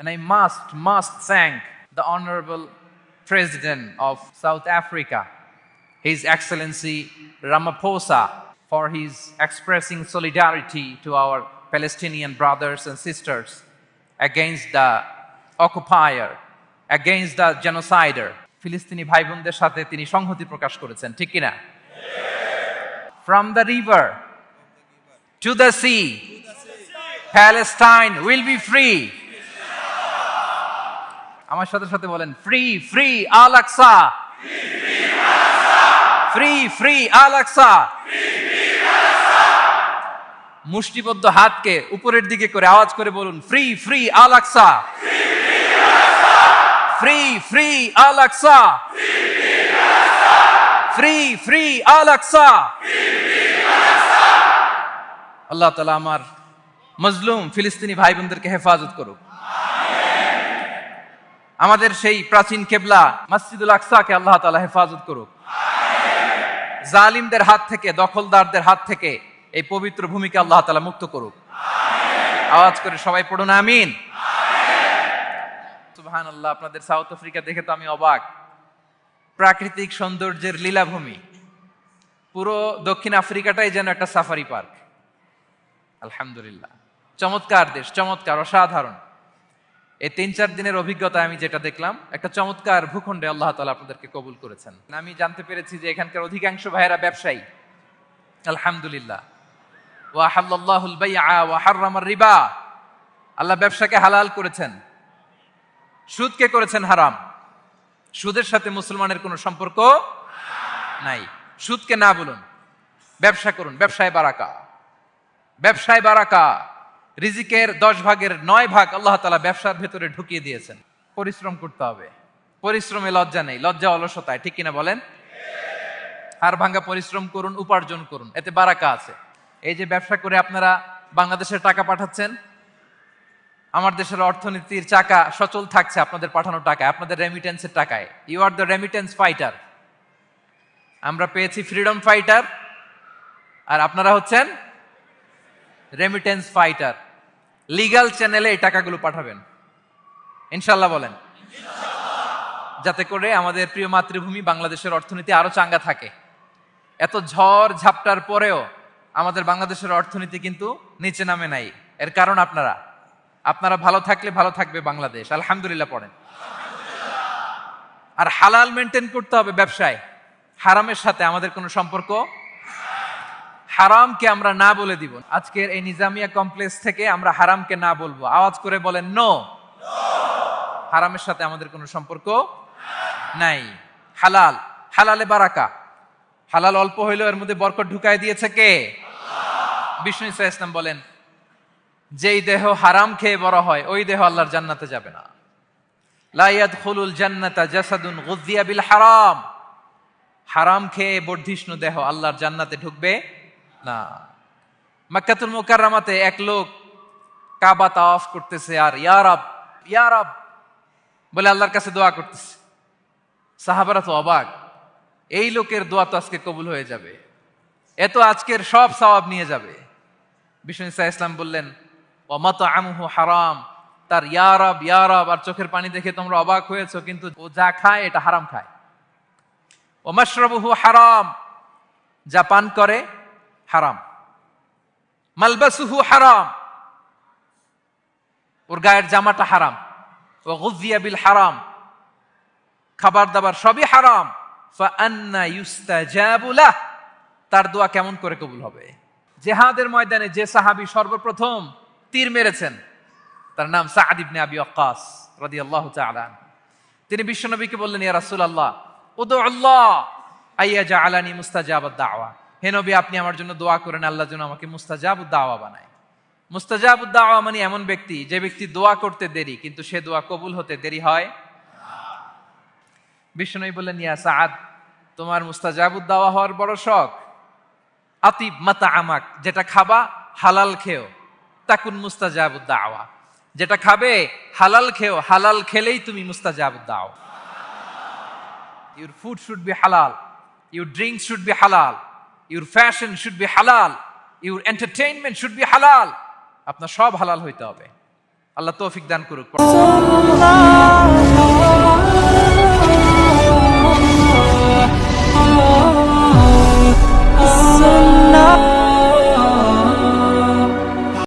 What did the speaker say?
And I must thank the Honorable President of South Africa, His Excellency Ramaphosa, for his expressing solidarity to our Palestinian brothers and sisters against the occupier, against the genocider. ফিলিস্তিনি ভাই বোনদের সাথে তিনি সংহতি প্রকাশ করেছেন, ঠিক কি না? From the river to the sea, Palestine will be free. আমার সাথে সাথে বলেন, ফ্রি ফ্রি আল আকসা, ফ্রি ফ্রি আল আকসা। মুষ্টিবদ্ধ হাতকে উপরের দিকে করে আওয়াজ করে বলুন, ফ্রি ফ্রি আল আকসা, ফ্রি ফ্রি আল আকসা, ফ্রি ফ্রি আল আকসা। আল্লাহ তাআলা আমার মজলুম ফিলিস্তিনি ভাই বোনদেরকে হেফাজত করুক। আমাদের সেই প্রাচীন কেবলা মসজিদুল আকসাকে আল্লাহ তাআলা হেফাজত করুক। জালিমদের হাত থেকে, দখলদারদের হাত থেকে এই পবিত্র ভূমিকে আল্লাহ তাআলা মুক্ত করুক। আওয়াজ করে সবাই পড়ুন আমিন। সুবহানাল্লাহ। আপনাদের সাউথ আফ্রিকা দেখে তো আমি অবাক। প্রাকৃতিক সৌন্দর্যের লীলাভূমি, পুরো দক্ষিণ আফ্রিকাটাই যেন একটা সাফারি পার্ক। আলহামদুলিল্লাহ, চমৎকার দেশ, চমৎকার, অসাধারণ। এই 3-4 দিনের অভিজ্ঞতা আমি যেটা দেখলাম, একটা চমৎকার ভূখণ্ডে আল্লাহ তাআলা আপনাদেরকে কবুল করেছেন। আমি জানতে পেরেছি যে এখানকার অধিকাংশ ভাইয়েরা ব্যবসায়ী। আলহামদুলিল্লাহ। ওয়া হাল্লাল্লাহুল বাইআ ওয়া হাররামার রিবা। আল্লাহ ব্যবসাকে হালাল করেছেন, সুদকে করেছেন হারাম। সুদের সাথে মুসলমানের কোনো সম্পর্ক নাই। সুদকে না বলুন, ব্যবসা করুন। ব্যবসায় বারাকা, ব্যবসায় বারাকা। রিজিকের 10 ভাগের 9 ভাগ আল্লাহ তাআলা ব্যবসার ভেতরে ঢুকিয়ে দিয়েছেন। পরিশ্রম করতে হবে, পরিশ্রমে লজ্জা নেই, লজ্জা অলসতায়, ঠিক কিনা বলেন? হাড় ভাঙ্গা পরিশ্রম করুন, উপার্জন করুন, এতে বারাকা আছে। এই যে ব্যবসা করে আপনারা বাংলাদেশের টাকা পাঠাচ্ছেন, আমার দেশের অর্থনীতির চাকা সচল থাকছে আপনাদের পাঠানো টাকায়, আপনাদের রেমিটেন্সের টাকায়। You are the remittance fighter. আমরা পেয়েছি ফ্রিডম ফাইটার, আর আপনারা হচ্ছেন রেমিটেন্স ফাইটার। লিগ্যাল চ্যানেলে এই টাকাগুলো পাঠাবেন ইনশাল্লাহ, বলেন, যাতে করে আমাদের প্রিয় মাতৃভূমি বাংলাদেশের অর্থনীতি আরো চাঙ্গা থাকে। এত ঝড় ঝাপটার পরেও আমাদের বাংলাদেশের অর্থনীতি কিন্তু নিচে নামে নাই। এর কারণ আপনারা ভালো থাকলে ভালো থাকবে বাংলাদেশ। আলহামদুলিল্লাহ পড়েন। আর হালাল মেনটেন করতে হবে ব্যবসায়। হারামের সাথে আমাদের কোনো সম্পর্ক, হারামকে আমরা না বলে দিব। আজকের এই নিজামিয়া কমপ্লেক্স থেকে আমরা হারামকে না বলবো। আওয়াজ করে বলেন নো। হারামের সাথে আমাদের কোনো সম্পর্ক নাই। হালাল, হালালে বারাকা। হালাল অল্প হইলেও এর মধ্যে বরকত ঢুকায় দিয়েছে কে? বিষ্ণু ইসা ইসলাম বলেন, যেই দেহ হারাম খেয়ে বড় হয় ওই দেহ আল্লাহর জান্নাতে যাবে না। লা ইয়াদখুলুল জান্নাতা জাসাদুন গুযিয়া বিল হারাম। হারাম খেয়ে বর্ধিষ্ণু দেহ আল্লাহর জান্নাতে ঢুকবে না। মক্কাতুল মুকাররমাতে এক লোক কাবা তাওয়াফ করতেছে আর ইয়া রব, ইয়া রব বলে আল্লাহর কাছে দোয়া করতেছে। সাহাবারা তো অবাক, এই লোকের দোয়া তো আজকে কবুল হয়ে যাবে, এ তো আজকের সব সওয়াব নিয়ে যাবে। বিষ্ণু ইসা ইসলাম বললেন, ওয়া মাতআমুহু হারাম। তার ইয়া রব, ইয়া রব আর চোখের পানি দেখে তোমরা অবাক হয়েছো, কিন্তু ও যা খায় এটা হারাম খায়। ওয়া মাশরাবুহু হারাম, যা পান করে হারাম। মালবাসুহু হারাম, ওর গায়ের জামাটা হারাম। ওয়া গুযিয়া বিল হারাম, খাবার দাবার সবই হারাম। ফাআন্না ইউস্তাজাবু লাহ, তার দোয়া কেমন করে কবুল হবে? জিহাদের ময়দানে যে সাহাবী সর্বপ্রথম তীর মেরেছেন তার নাম সাআদ ইবনে আবি ওয়াক্কাস রাদিয়াল্লাহু তাআলা। তিনি বিশ্বনবীকে বললেন, ইয়া রাসূলুল্লাহ উদু আল্লাহ আইয়াজআলানি মুস্তাজাবাদ দাওয়া। হে নবী, আপনি আমার জন্য দোয়া করেন আল্লাহ যেন আমাকে মুস্তাজাবুদ দাওয়া বানায়। মুস্তাজাবুদ দাওয়া মানে এমন ব্যক্তি যে ব্যক্তি দোয়া করতে দেরি কিন্তু সে দোয়া কবুল হতে দেরি হয়। বিশ্বনবী বললেন, ইয়া সাআদ, তোমার মুস্তাজাবুদ দাওয়া হওয়ার বড় শখ। আতিব মাতআমাক, যেটা খাবা হালাল খেও। তাকুন মুস্তাজাবুদ দাওয়া, যেটা খাবে হালাল খেও, হালাল খেলেই তুমি মুস্তাজাবুদ দাওয়া। Your food should be halal, your drinks should be halal, your fashion should be halal, your entertainment should be halal. আপনার সব হালাল হইতে হবে। আল্লাহ তৌফিক দান করুক।